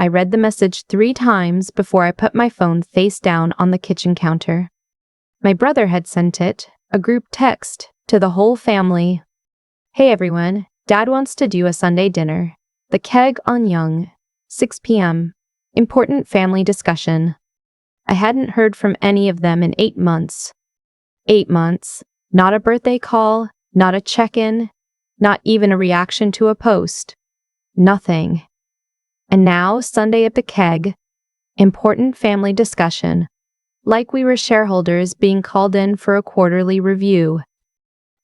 I read the message 3 times before I put my phone face down on the kitchen counter. My brother had sent it, a group text, to the whole family. "Hey everyone, Dad wants to do a Sunday dinner. The Keg on Young, 6 p.m. Important family discussion." I hadn't heard from any of them in 8 months. 8 months. Not a birthday call, not a check-in, not even a reaction to a post. Nothing. And now, Sunday at the Keg, important family discussion, like we were shareholders being called in for a quarterly review.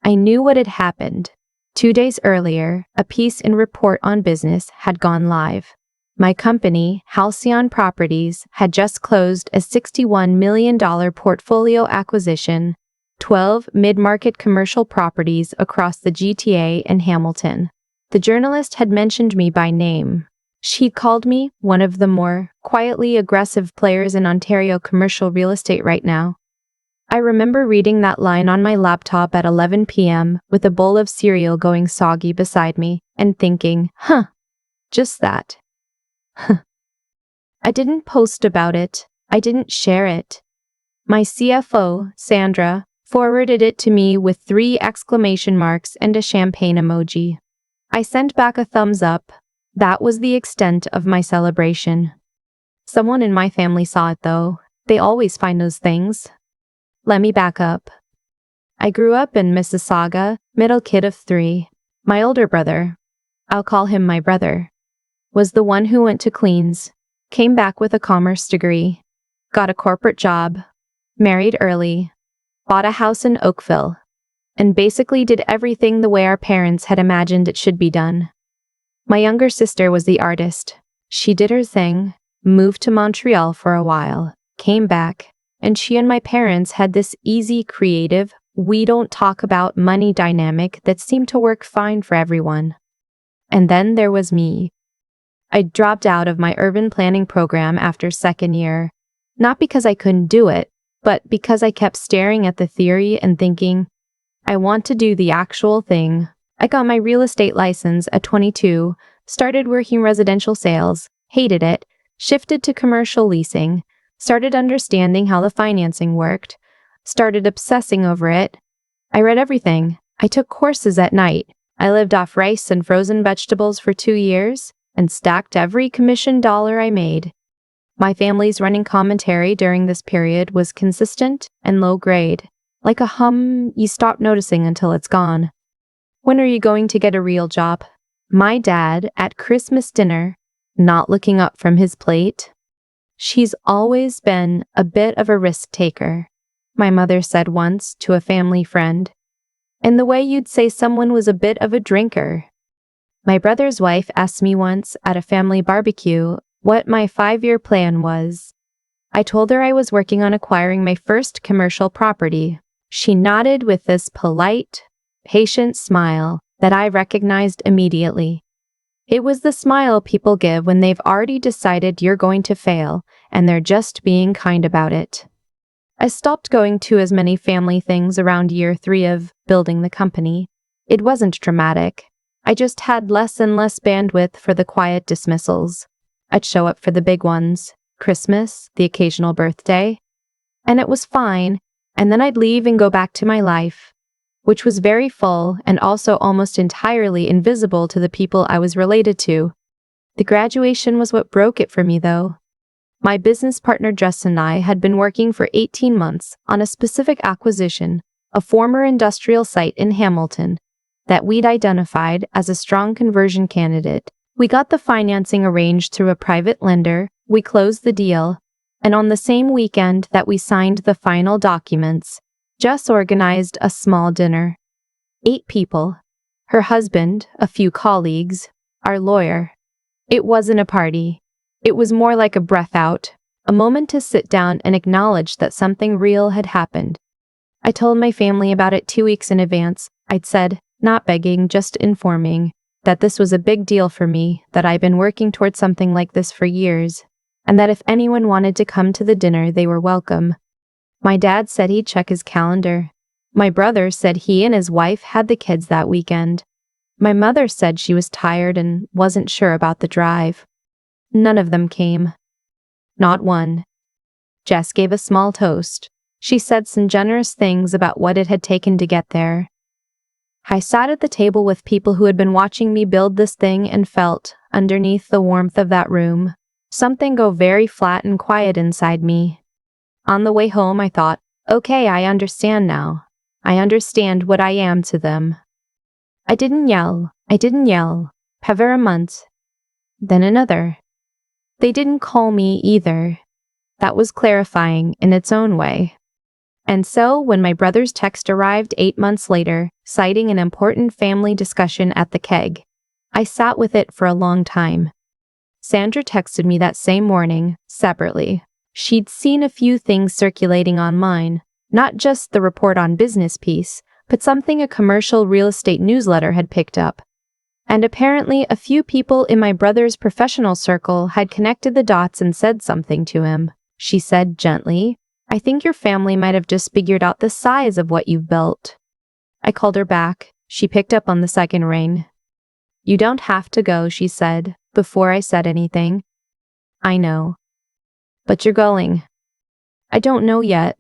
I knew what had happened. 2 days earlier, a piece in Report on Business had gone live. My company, Halcyon Properties, had just closed a $61 million portfolio acquisition, 12 mid-market commercial properties across the GTA and Hamilton. The journalist had mentioned me by name. She'd called me one of the more quietly aggressive players in Ontario commercial real estate right now. I remember reading that line on my laptop at 11 p.m. with a bowl of cereal going soggy beside me and thinking, just that. I didn't post about it. I didn't share it. My CFO, Sandra, forwarded it to me with 3 exclamation marks and a champagne emoji. I sent back a thumbs up. That was the extent of my celebration. Someone in my family saw it though. They always find those things. Let me back up. I grew up in Mississauga, middle kid of 3. My older brother, I'll call him my brother, was the one who went to Queen's, came back with a commerce degree, got a corporate job, married early, bought a house in Oakville, and basically did everything the way our parents had imagined it should be done. My younger sister was the artist. She did her thing, moved to Montreal for a while, came back, and she and my parents had this easy, creative, we don't talk about money dynamic that seemed to work fine for everyone. And then there was me. I dropped out of my urban planning program after 2nd year, not because I couldn't do it, but because I kept staring at the theory and thinking, I want to do the actual thing. I got my real estate license at 22, started working residential sales, hated it, shifted to commercial leasing, started understanding how the financing worked, started obsessing over it. I read everything. I took courses at night. I lived off rice and frozen vegetables for 2 years and stacked every commission dollar I made. My family's running commentary during this period was consistent and low grade, like a hum you stop noticing until it's gone. When are you going to get a real job? My dad at Christmas dinner, not looking up from his plate. She's always been a bit of a risk taker, my mother said once to a family friend. In the way you'd say someone was a bit of a drinker. My brother's wife asked me once at a family barbecue what my 5-year plan was. I told her I was working on acquiring my first commercial property. She nodded with this polite, patient smile that I recognized immediately. It was the smile people give when they've already decided you're going to fail and they're just being kind about it. I stopped going to as many family things around year 3 of building the company. It wasn't dramatic. I just had less and less bandwidth for the quiet dismissals. I'd show up for the big ones, Christmas, the occasional birthday, and it was fine, and then I'd leave and go back to my life, which was very full and also almost entirely invisible to the people I was related to. The graduation was what broke it for me, though. My business partner Jess and I had been working for 18 months on a specific acquisition, a former industrial site in Hamilton, that we'd identified as a strong conversion candidate. We got the financing arranged through a private lender, we closed the deal, and on the same weekend that we signed the final documents, Jess organized a small dinner. 8 people. Her husband, a few colleagues, our lawyer. It wasn't a party. It was more like a breath out, a moment to sit down and acknowledge that something real had happened. I told my family about it 2 weeks in advance. I'd said, not begging, just informing, that this was a big deal for me, that I'd been working towards something like this for years, and that if anyone wanted to come to the dinner, they were welcome. My dad said he'd check his calendar. My brother said he and his wife had the kids that weekend. My mother said she was tired and wasn't sure about the drive. None of them came. Not one. Jess gave a small toast. She said some generous things about what it had taken to get there. I sat at the table with people who had been watching me build this thing and felt, underneath the warmth of that room, something go very flat and quiet inside me. On the way home, I thought, okay, I understand now. I understand what I am to them. I didn't yell. For a month. Then another. They didn't call me either. That was clarifying in its own way. And so, when my brother's text arrived 8 months later, citing an important family discussion at the keg, I sat with it for a long time. Sandra texted me that same morning, separately. She'd seen a few things circulating online, not just the report on business piece, but something a commercial real estate newsletter had picked up. And apparently a few people in my brother's professional circle had connected the dots and said something to him. She said gently, I think your family might have just figured out the size of what you've built. I called her back. She picked up on the second ring. You don't have to go, she said, before I said anything. I know. But you're going. I don't know yet.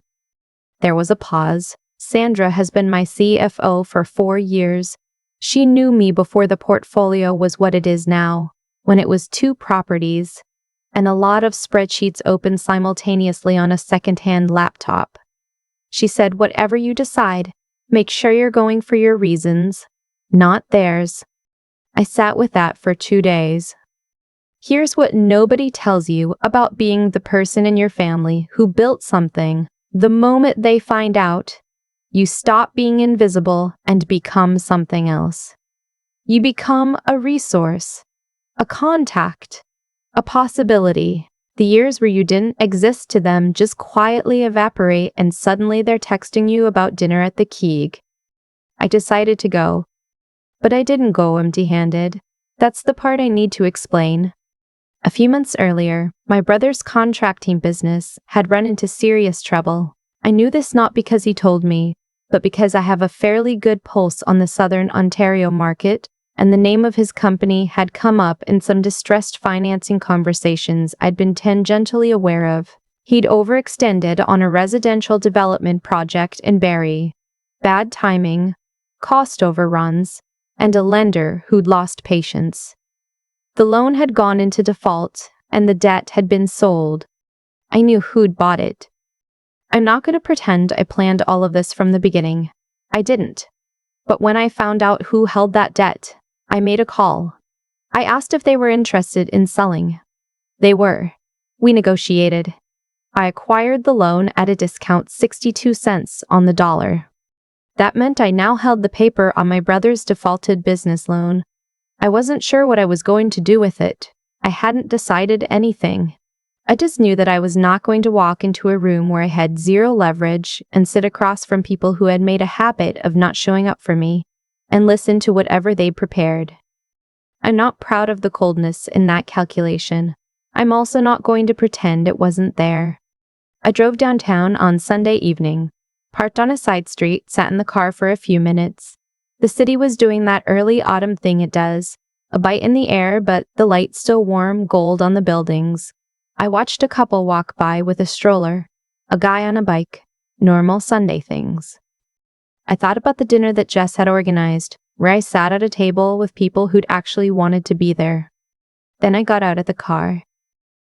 There was a pause. Sandra has been my CFO for 4 years. She knew me before the portfolio was what it is now, when it was 2 properties, and a lot of spreadsheets open simultaneously on a second-hand laptop. She said, whatever you decide, make sure you're going for your reasons, not theirs. I sat with that for 2 days. Here's what nobody tells you about being the person in your family who built something. The moment they find out, you stop being invisible and become something else. You become a resource, a contact, a possibility. The years where you didn't exist to them just quietly evaporate and suddenly they're texting you about dinner at the Keeg. I decided to go. But I didn't go empty-handed. That's the part I need to explain. A few months earlier, my brother's contracting business had run into serious trouble. I knew this not because he told me, but because I have a fairly good pulse on the Southern Ontario market, and the name of his company had come up in some distressed financing conversations I'd been tangentially aware of. He'd overextended on a residential development project in Barrie. Bad timing, cost overruns, and a lender who'd lost patience. The loan had gone into default, and the debt had been sold. I knew who'd bought it. I'm not going to pretend I planned all of this from the beginning. I didn't. But when I found out who held that debt, I made a call. I asked if they were interested in selling. They were. We negotiated. I acquired the loan at a discount 62 cents on the dollar. That meant I now held the paper on my brother's defaulted business loan. I wasn't sure what I was going to do with it. I hadn't decided anything. I just knew that I was not going to walk into a room where I had zero leverage and sit across from people who had made a habit of not showing up for me and listen to whatever they prepared. I'm not proud of the coldness in that calculation. I'm also not going to pretend it wasn't there. I drove downtown on Sunday evening, parked on a side street, sat in the car for a few minutes. The city was doing that early autumn thing it does, a bite in the air, but the light still warm gold on the buildings. I watched a couple walk by with a stroller, a guy on a bike, normal Sunday things. I thought about the dinner that Jess had organized, where I sat at a table with people who'd actually wanted to be there. Then I got out of the car.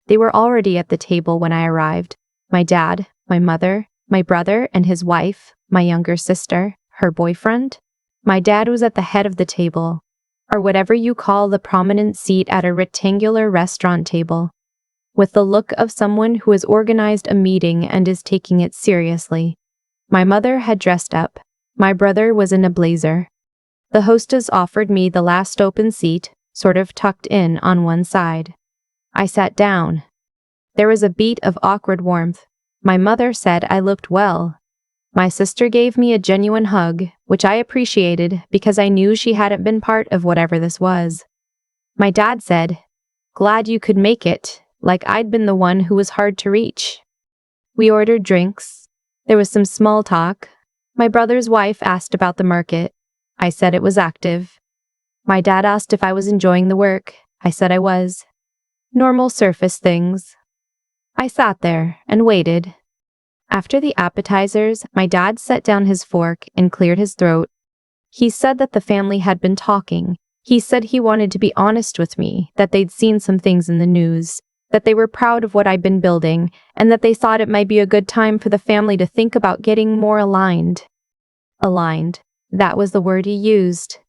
They were already at the table when I arrived. My dad, my mother, my brother and his wife, my younger sister, her boyfriend. My dad was at the head of the table, or whatever you call the prominent seat at a rectangular restaurant table, with the look of someone who has organized a meeting and is taking it seriously. My mother had dressed up. My brother was in a blazer. The hostess offered me the last open seat, sort of tucked in on one side. I sat down. There was a beat of awkward warmth. My mother said I looked well. My sister gave me a genuine hug, which I appreciated because I knew she hadn't been part of whatever this was. My dad said, "Glad you could make it," like I'd been the one who was hard to reach. We ordered drinks. There was some small talk. My brother's wife asked about the market. I said it was active. My dad asked if I was enjoying the work. I said I was. Normal surface things. I sat there and waited. After the appetizers, my dad set down his fork and cleared his throat. He said that the family had been talking. He said he wanted to be honest with me, that they'd seen some things in the news, that they were proud of what I'd been building, and that they thought it might be a good time for the family to think about getting more aligned. Aligned. That was the word he used.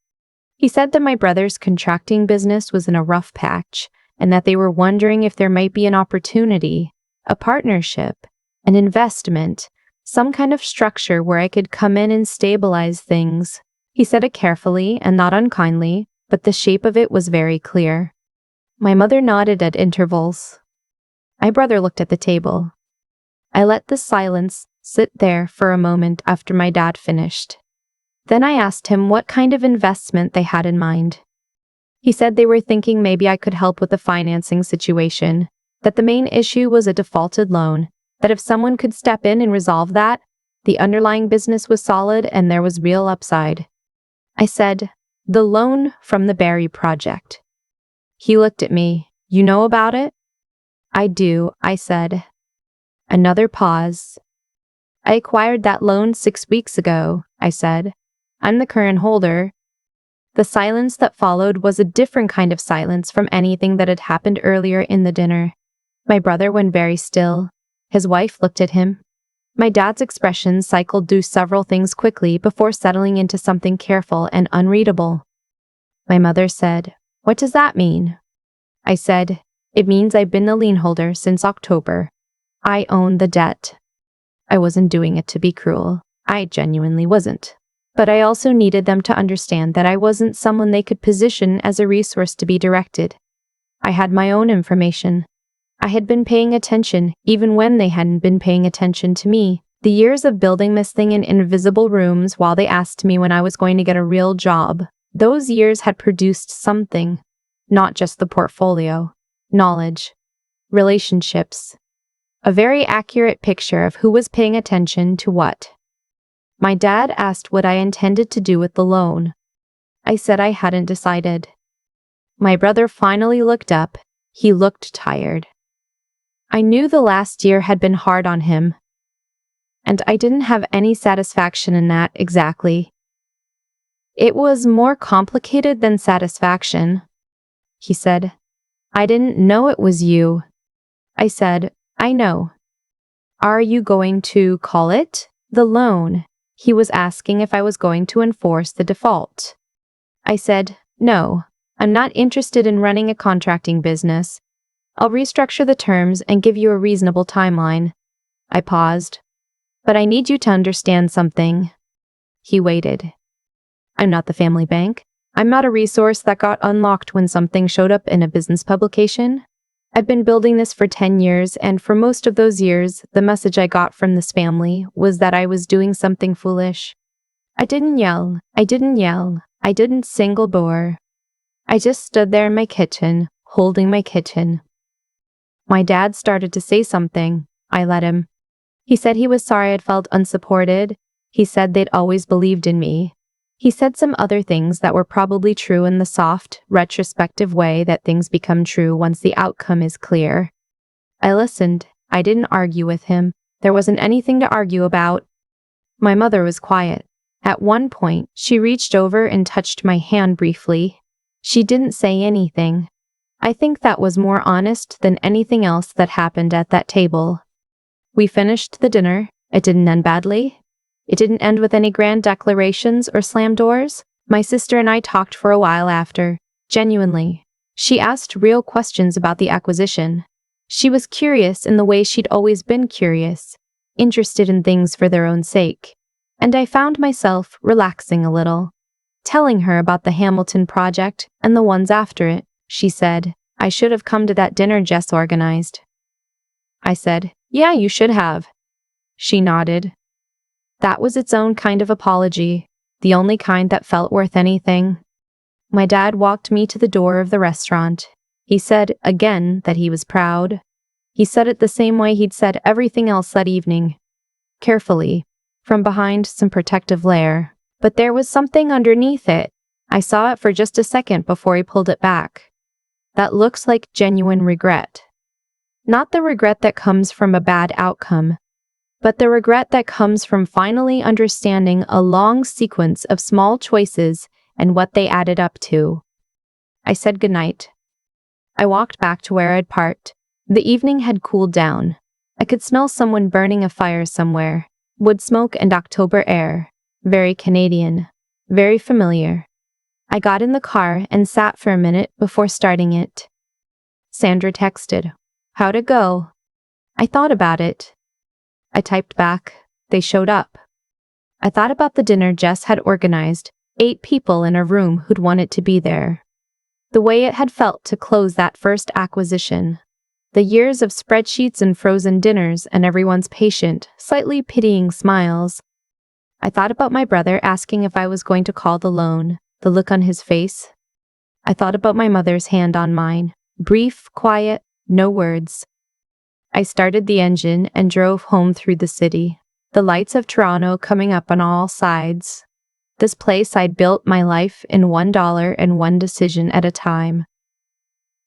He said that my brother's contracting business was in a rough patch, and that they were wondering if there might be an opportunity, a partnership, an investment, some kind of structure where I could come in and stabilize things. He said it carefully and not unkindly, but the shape of it was very clear. My mother nodded at intervals. My brother looked at the table. I let the silence sit there for a moment after my dad finished. Then I asked him what kind of investment they had in mind. He said they were thinking maybe I could help with the financing situation, that the main issue was a defaulted loan, that if someone could step in and resolve that, the underlying business was solid and there was real upside. I said, "The loan from the Berry project." He looked at me. "You know about it?" "I do," I said. Another pause. "I acquired that loan 6 weeks ago," I said. "I'm the current holder." The silence that followed was a different kind of silence from anything that had happened earlier in the dinner. My brother went very still. His wife looked at him. My dad's expression cycled through several things quickly before settling into something careful and unreadable. My mother said, "What does that mean?" I said, "It means I've been the lien holder since October. I own the debt." I wasn't doing it to be cruel. I genuinely wasn't. But I also needed them to understand that I wasn't someone they could position as a resource to be directed. I had my own information. I had been paying attention, even when they hadn't been paying attention to me. The years of building this thing in invisible rooms while they asked me when I was going to get a real job, those years had produced something. Not just the portfolio. Knowledge. Relationships. A very accurate picture of who was paying attention to what. My dad asked what I intended to do with the loan. I said I hadn't decided. My brother finally looked up. He looked tired. I knew the last year had been hard on him, and I didn't have any satisfaction in that exactly. It was more complicated than satisfaction. He said, "I didn't know it was you." I said, "I know." "Are you going to call it the loan?" He was asking if I was going to enforce the default. I said, "No, I'm not interested in running a contracting business. I'll restructure the terms and give you a reasonable timeline." I paused. "But I need you to understand something." He waited. "I'm not the family bank. I'm not a resource that got unlocked when something showed up in a business publication. I've been building this for 10 years, and for most of those years, the message I got from this family was that I was doing something foolish. I didn't yell. I didn't single bore. I just stood there in my kitchen, holding my kitten. My dad started to say something. I let him. He said he was sorry I'd felt unsupported. He said they'd always believed in me. He said some other things that were probably true in the soft, retrospective way that things become true once the outcome is clear. I listened. I didn't argue with him. There wasn't anything to argue about. My mother was quiet. At one point, she reached over and touched my hand briefly. She didn't say anything. I think that was more honest than anything else that happened at that table. We finished the dinner. It didn't end badly. It didn't end with any grand declarations or slam doors. My sister and I talked for a while after. Genuinely. She asked real questions about the acquisition. She was curious in the way she'd always been curious, interested in things for their own sake. And I found myself relaxing a little. Telling her about the Hamilton project and the ones after it, she said, "I should have come to that dinner Jess organized." I said, "Yeah, you should have." She nodded. That was its own kind of apology, the only kind that felt worth anything. My dad walked me to the door of the restaurant. He said, again, that he was proud. He said it the same way he'd said everything else that evening. Carefully, from behind some protective layer. But there was something underneath it. I saw it for just a second before he pulled it back. that looks like genuine regret. Not the regret that comes from a bad outcome, but the regret that comes from finally understanding a long sequence of small choices and what they added up to. I said goodnight. I walked back to where I'd parked. The evening had cooled down. I could smell someone burning a fire somewhere. Wood smoke and October air. Very Canadian. Very familiar. I got in the car and sat for a minute before starting it. Sandra texted, "How'd it go?" I thought about it. I typed back, "They showed up." I thought about the dinner Jess had organized, 8 people in a room who'd wanted to be there. The way it had felt to close that first acquisition. The years of spreadsheets and frozen dinners and everyone's patient, slightly pitying smiles. I thought about my brother asking if I was going to call the loan, the look on his face. I thought about my mother's hand on mine, brief, quiet, no words. I started the engine and drove home through the city, the lights of Toronto coming up on all sides. This place I'd built my life in $1 and one decision at a time.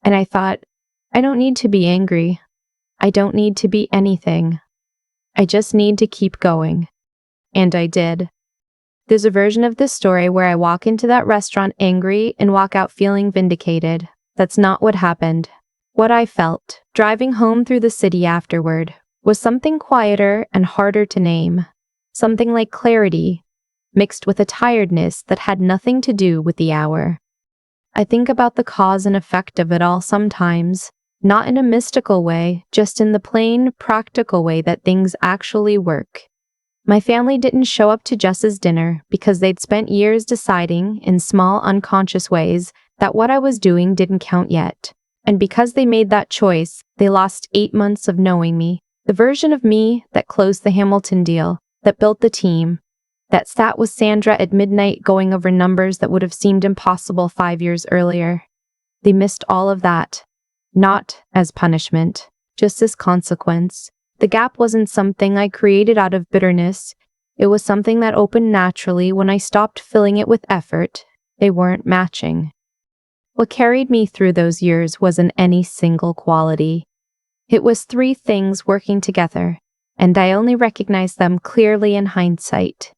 And I thought, I don't need to be angry. I don't need to be anything. I just need to keep going. And I did. There's a version of this story where I walk into that restaurant angry and walk out feeling vindicated. That's not what happened. What I felt, driving home through the city afterward, was something quieter and harder to name. Something like clarity, mixed with a tiredness that had nothing to do with the hour. I think about the cause and effect of it all sometimes, not in a mystical way, just in the plain, practical way that things actually work. My family didn't show up to Jess's dinner because they'd spent years deciding, in small, unconscious ways, that what I was doing didn't count yet. And because they made that choice, they lost 8 months of knowing me, the version of me that closed the Hamilton deal, that built the team, that sat with Sandra at midnight going over numbers that would have seemed impossible 5 years earlier. They missed all of that. Not as punishment, just as consequence. The gap wasn't something I created out of bitterness. It was something that opened naturally when I stopped filling it with effort. They weren't matching. What carried me through those years wasn't any single quality. It was 3 things working together, and I only recognized them clearly in hindsight.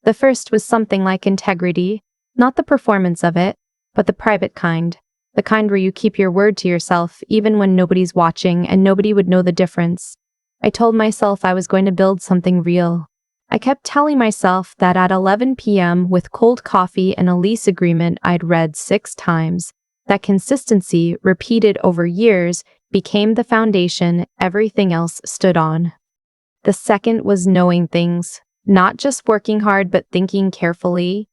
The first was something like integrity, not the performance of it, but the private kind. The kind where you keep your word to yourself even when nobody's watching and nobody would know the difference. I told myself I was going to build something real. I kept telling myself that at 11 p.m. with cold coffee and a lease agreement I'd read 6 times, that consistency, repeated over years, became the foundation everything else stood on. The second was knowing things, not just working hard but thinking carefully,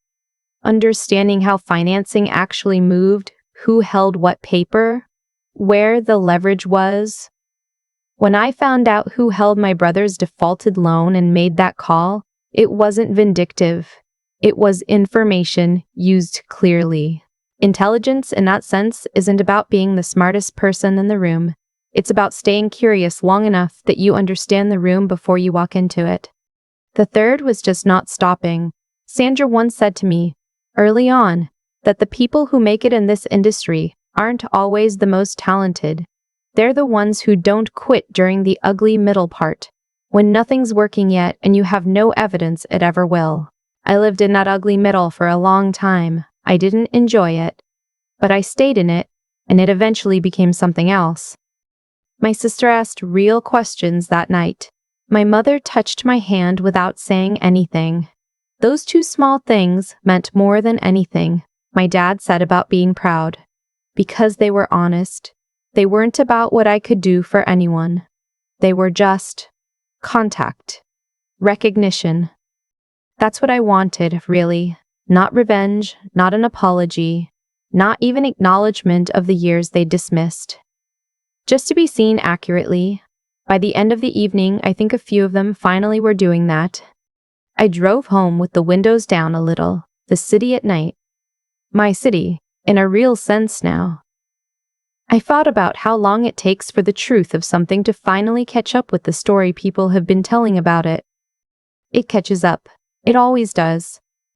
understanding how financing actually moved, who held what paper, where the leverage was. When I found out who held my brother's defaulted loan and made that call, it wasn't vindictive. It was information used clearly. Intelligence, in that sense, isn't about being the smartest person in the room. It's about staying curious long enough that you understand the room before you walk into it. The third was just not stopping. Sandra once said to me, early on, that the people who make it in this industry aren't always the most talented. They're the ones who don't quit during the ugly middle part, when nothing's working yet and you have no evidence it ever will. I lived in that ugly middle for a long time. I didn't enjoy it, but I stayed in it, and it eventually became something else. My sister asked real questions that night. My mother touched my hand without saying anything. Those 2 small things meant more than anything my dad said about being proud, because they were honest. They weren't about what I could do for anyone. They were just contact, recognition. That's what I wanted, really. Not revenge, not an apology, not even acknowledgement of the years they dismissed. Just to be seen accurately. By the end of the evening, I think a few of them finally were doing that. I drove home with the windows down a little, the city at night. My city, in a real sense now. I thought about how long it takes for the truth of something to finally catch up with the story people have been telling about it. It catches up. It always does.